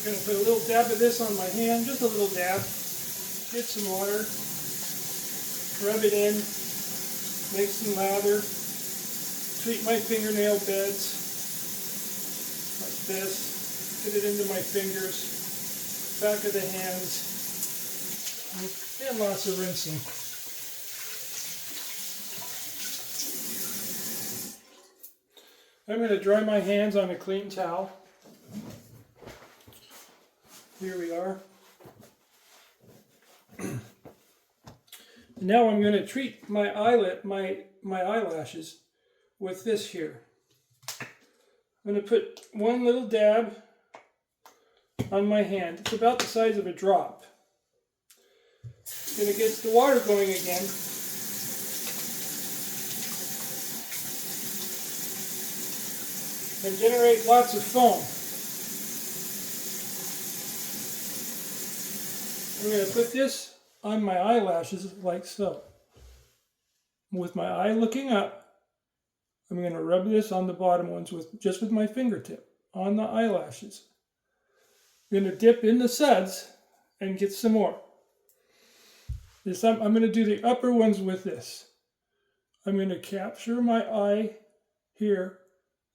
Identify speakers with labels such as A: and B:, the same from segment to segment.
A: I'm going to put a little dab of this on my hand, just a little dab. Get some water, rub it in, make some lather, treat my fingernail beds like this, get it into my fingers, back of the hands, and lots of rinsing. I'm going to dry my hands on a clean towel. Here we are. Now I'm going to treat my eyelid, my eyelashes with this here. I'm going to put one little dab on my hand. It's about the size of a drop. I'm going to get the water going again. And generate lots of foam. I'm going to put this on my eyelashes like so. With my eye looking up, I'm going to rub this on the bottom ones just with my fingertip on the eyelashes. I'm going to dip in the suds and get some more. I'm going to do the upper ones with this. I'm going to capture my eye here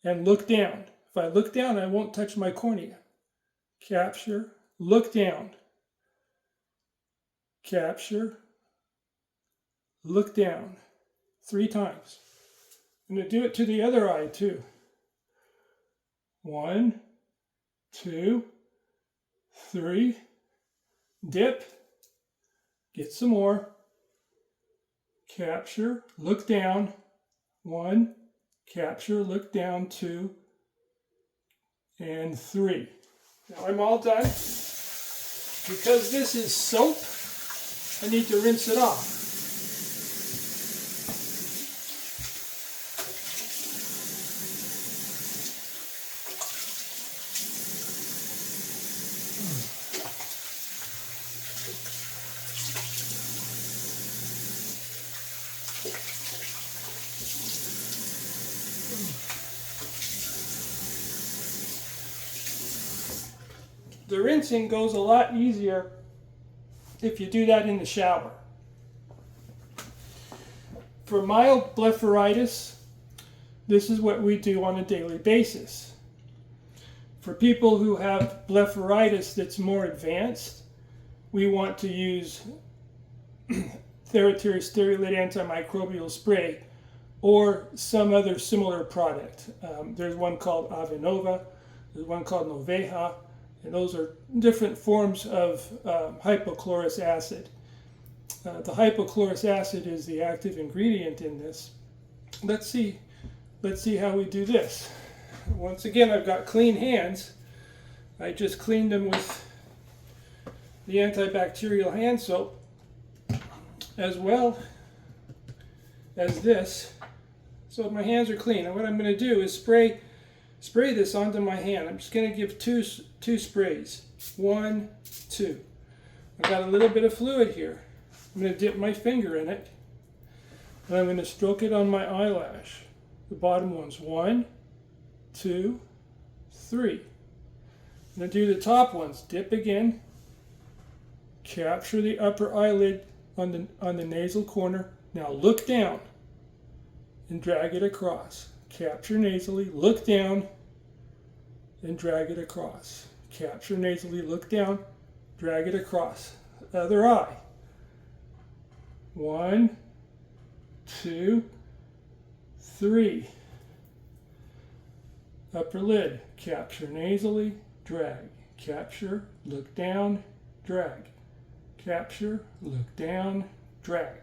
A: and look down. If I look down, I won't touch my cornea. Capture, look down. Capture, look down. 3 times. I'm going to do it to the other eye too. 1, 2, 3. Dip. Get some more. Capture, look down. 1. Capture, look down. 2. And 3. Now I'm all done. Because this is soap, I need to rinse it off. The rinsing goes a lot easier if you do that in the shower. For mild blepharitis, this is what we do on a daily basis. For people who have blepharitis that's more advanced, we want to use Therapeutic sterilid antimicrobial spray or some other similar product. There's one called Avenova, there's one called Noveja, and those are different forms of hypochlorous acid. The hypochlorous acid is the active ingredient in this. Let's see how we do this. Once again, I've got clean hands. I just cleaned them with the antibacterial hand soap, as well as this. So my hands are clean. And what I'm going to do is spray this onto my hand. I'm just going to give two sprays. 1, 2. I've got a little bit of fluid here. I'm going to dip my finger in it, and I'm going to stroke it on my eyelash. The bottom ones. 1, 2, 3. I'm going to do the top ones. Dip again. Capture the upper eyelid on the nasal corner. Now look down and drag it across. Capture nasally, look down, and drag it across. Capture nasally, look down, drag it across. Other eye. 1, 2, 3. Upper lid. Capture nasally, drag. Capture, look down, drag. Capture, look down, drag.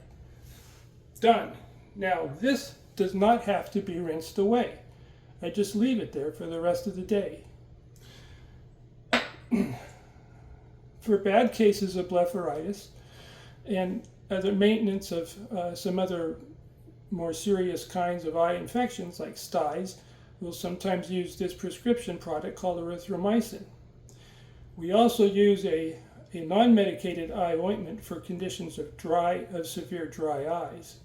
A: Done. Now this does not have to be rinsed away. I just leave it there for the rest of the day. For bad cases of blepharitis and other maintenance of some other more serious kinds of eye infections like styes, we'll sometimes use this prescription product called erythromycin. We also use a non-medicated eye ointment for conditions of severe dry eyes.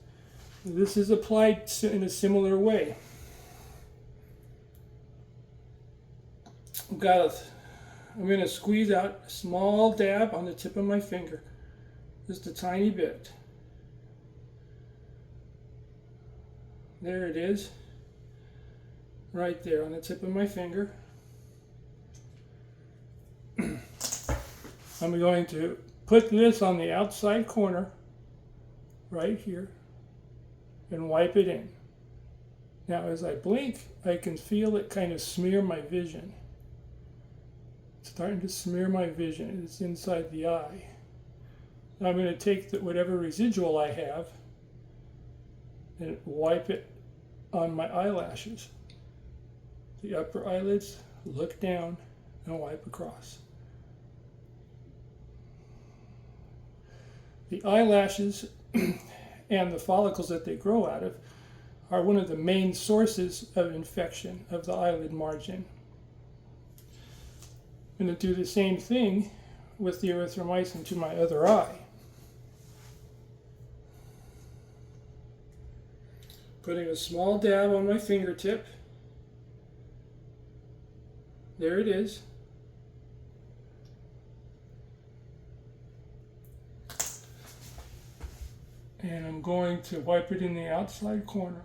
A: This is applied in a similar way. I've got I'm going to squeeze out a small dab on the tip of my finger, just a tiny bit. There it is, right there on the tip of my finger. I'm going to put this on the outside corner, right here, and wipe it in. Now as I blink, I can feel it kind of smear my vision. It's starting to smear my vision. It's inside the eye. Now I'm going to take whatever residual I have and wipe it on my eyelashes. The upper eyelids, look down and wipe across. The eyelashes and the follicles that they grow out of are one of the main sources of infection of the eyelid margin. I'm going to do the same thing with the erythromycin to my other eye. Putting a small dab on my fingertip. There it is. And I'm going to wipe it in the outside corner.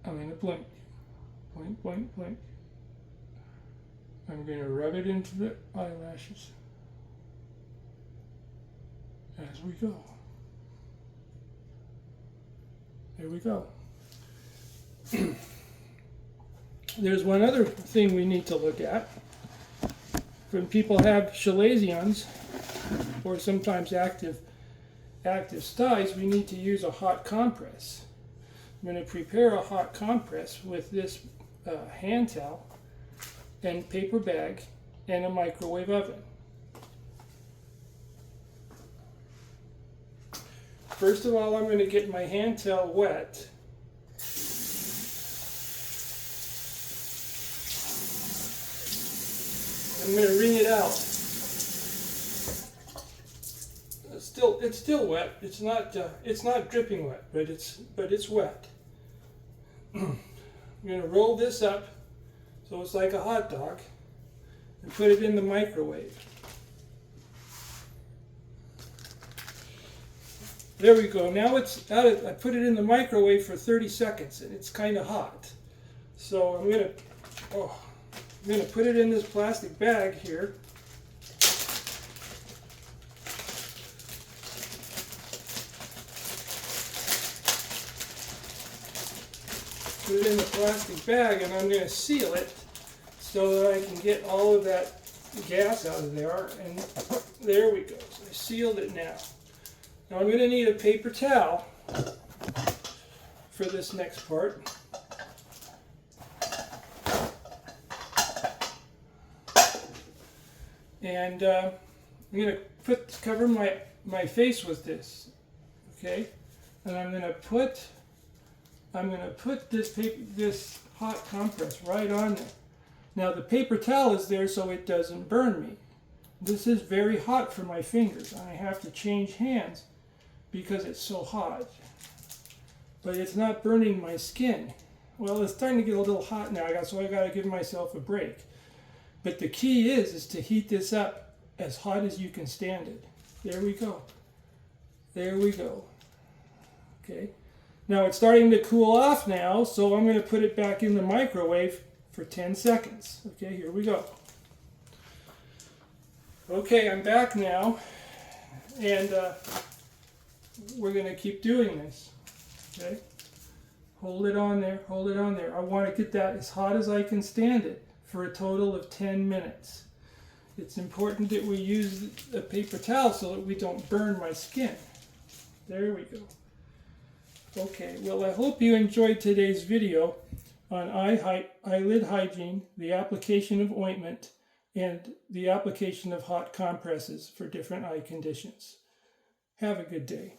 A: I'm going to blink. Blink, blink, blink. I'm going to rub it into the eyelashes as we go. There we go. There's one other thing we need to look at. When people have chalazions, or sometimes active styes, we need to use a hot compress. I'm going to prepare a hot compress with this hand towel and paper bag and a microwave oven. First of all, I'm going to get my hand towel wet. I'm going to wring it out. It's still wet. It's not dripping wet, but it's wet. I'm going to roll this up so it's like a hot dog and put it in the microwave. There we go. Now it's out. I put it in the microwave for 30 seconds and it's kind of hot. So I'm going to put it in this plastic bag here. Put it in the plastic bag and I'm going to seal it so that I can get all of that gas out of there. And there we go. So I sealed it now. Now I'm going to need a paper towel for this next part. And I'm going to cover my face with this, okay? And I'm going to put this hot compress right on there. Now the paper towel is there so it doesn't burn me. This is very hot for my fingers. I have to change hands because it's so hot. But it's not burning my skin. Well, it's starting to get a little hot now, so I got to give myself a break. But the key is to heat this up as hot as you can stand it. There we go. There we go. Okay. Now it's starting to cool off now, so I'm going to put it back in the microwave for 10 seconds. Okay, here we go. Okay, I'm back now, and we're going to keep doing this. Okay, hold it on there, hold it on there. I want to get that as hot as I can stand it for a total of 10 minutes. It's important that we use a paper towel so that we don't burn my skin. There we go. Okay, well, I hope you enjoyed today's video on eyelid hygiene, the application of ointment, and the application of hot compresses for different eye conditions. Have a good day.